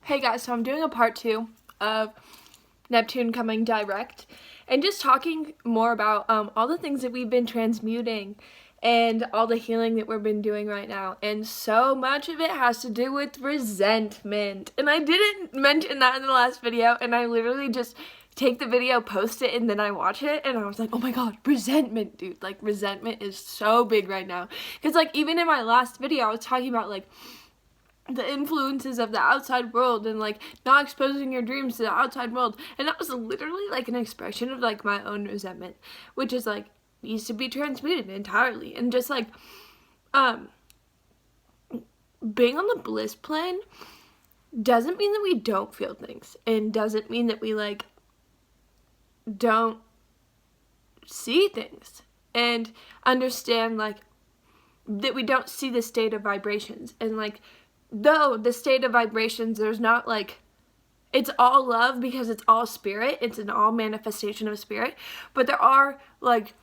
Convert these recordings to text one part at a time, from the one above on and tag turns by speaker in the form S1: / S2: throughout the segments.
S1: Hey guys, so I'm doing a part 2 of Neptune coming direct and just talking more about all the things that we've been transmuting and all the healing that we've been doing right now. And so much of it has to do with resentment. And I didn't mention that in the last video, and I literally just take the video, post it, and then I watch it, and I was like, oh my god, resentment, dude. Like, resentment is so big right now. Because, like, even in my last video, I was talking about, like, the influences of the outside world and like not exposing your dreams to the outside world, and that was literally like an expression of like my own resentment, which is like needs to be transmuted entirely. And just like being on the bliss plane doesn't mean that we don't feel things, and doesn't mean that we like don't see things and understand like that we don't see the state of vibrations. And like, though the state of vibrations, there's not like, it's all love because it's all spirit, it's an all manifestation of spirit, but there are like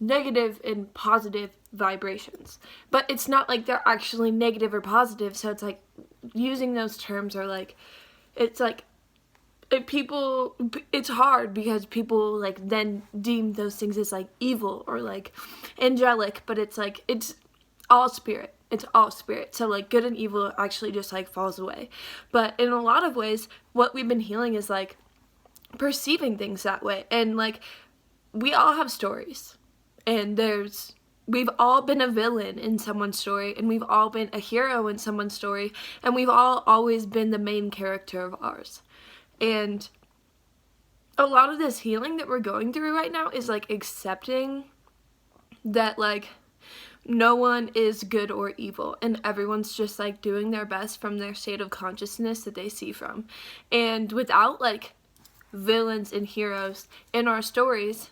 S1: negative and positive vibrations, but it's not like they're actually negative or positive. So it's like using those terms are like, it's like it's hard because people like then deem those things as like evil or like angelic, but it's like it's all spirit. It's all spirit. So like good and evil actually just like falls away. But in a lot of ways, what we've been healing is like perceiving things that way. And like we all have stories, and we've all been a villain in someone's story, and we've all been a hero in someone's story, and we've all always been the main character of ours. And a lot of this healing that we're going through right now is like accepting that like no one is good or evil, and everyone's just like doing their best from their state of consciousness that they see from. And without like villains and heroes in our stories,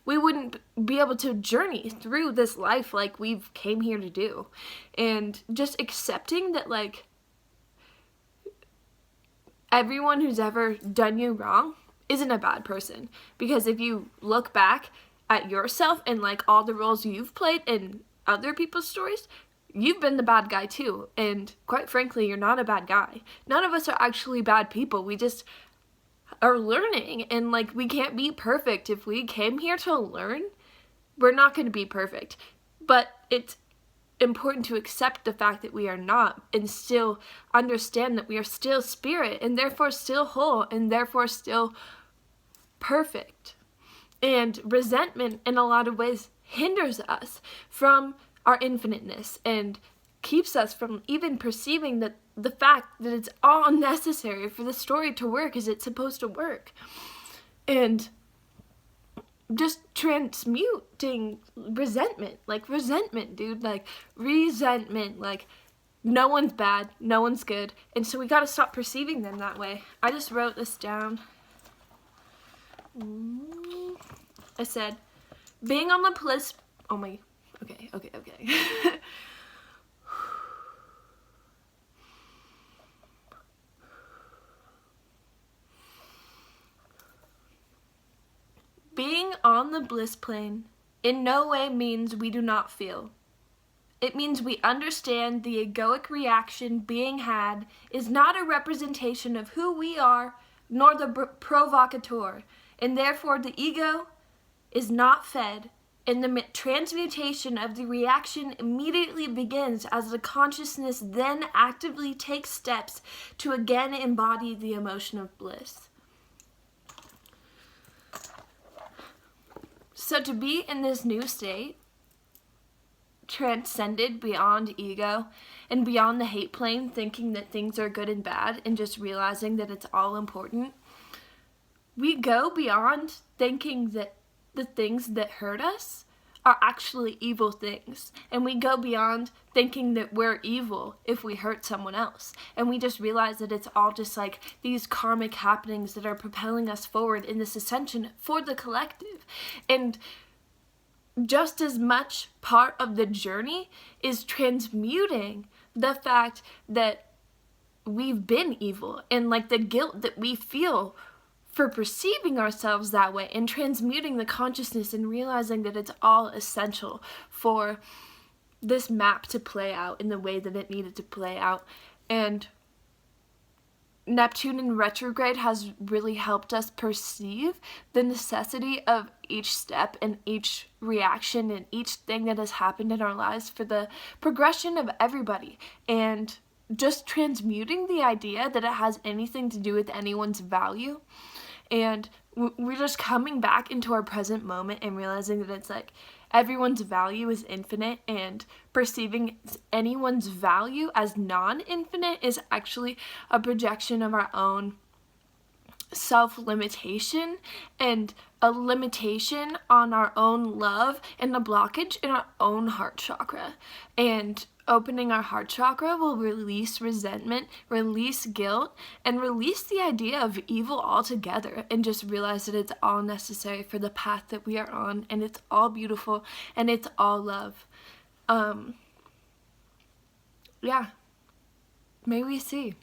S1: we wouldn't be able to journey through this life like we've came here to do. And just accepting that like everyone who's ever done you wrong isn't a bad person, because if you look back at yourself and like all the roles you've played in other people's stories, you've been the bad guy too. And quite frankly, you're not a bad guy. None of us are actually bad people. We just are learning, and like we can't be perfect. If we came here to learn, we're not going to be perfect. But it's important to accept the fact that we are not, and still understand that we are still spirit, and therefore still whole, and therefore still perfect. And resentment in a lot of ways hinders us from our infiniteness and keeps us from even perceiving that the fact that it's all necessary for the story to work as it's supposed to work. And just transmuting resentment, dude, like resentment, like no one's bad, no one's good, and so we gotta stop perceiving them that way. I just wrote this down. I said, being on the bliss, oh my, okay. Being on the bliss plane in no way means we do not feel. It means we understand the egoic reaction being had is not a representation of who we are, nor the provocateur, and therefore the ego is not fed, and the transmutation of the reaction immediately begins as the consciousness then actively takes steps to again embody the emotion of bliss. So to be in this new state, transcended beyond ego and beyond the hate plane, thinking that things are good and bad, and just realizing that it's all important, we go beyond thinking that the things that hurt us are actually evil things, and we go beyond thinking that we're evil if we hurt someone else, and we just realize that it's all just like these karmic happenings that are propelling us forward in this ascension for the collective. And just as much part of the journey is transmuting the fact that we've been evil and like the guilt that we feel for perceiving ourselves that way, and transmuting the consciousness and realizing that it's all essential for this map to play out in the way that it needed to play out. And Neptune in retrograde has really helped us perceive the necessity of each step and each reaction and each thing that has happened in our lives for the progression of everybody, and just transmuting the idea that it has anything to do with anyone's value. And we're just coming back into our present moment and realizing that it's like everyone's value is infinite, and perceiving anyone's value as non-infinite is actually a projection of our own self-limitation and a limitation on our own love and a blockage in our own heart chakra. And opening our heart chakra will release resentment, release guilt, and release the idea of evil altogether, and just realize that it's all necessary for the path that we are on, and it's all beautiful, and it's all love. Yeah. May we see.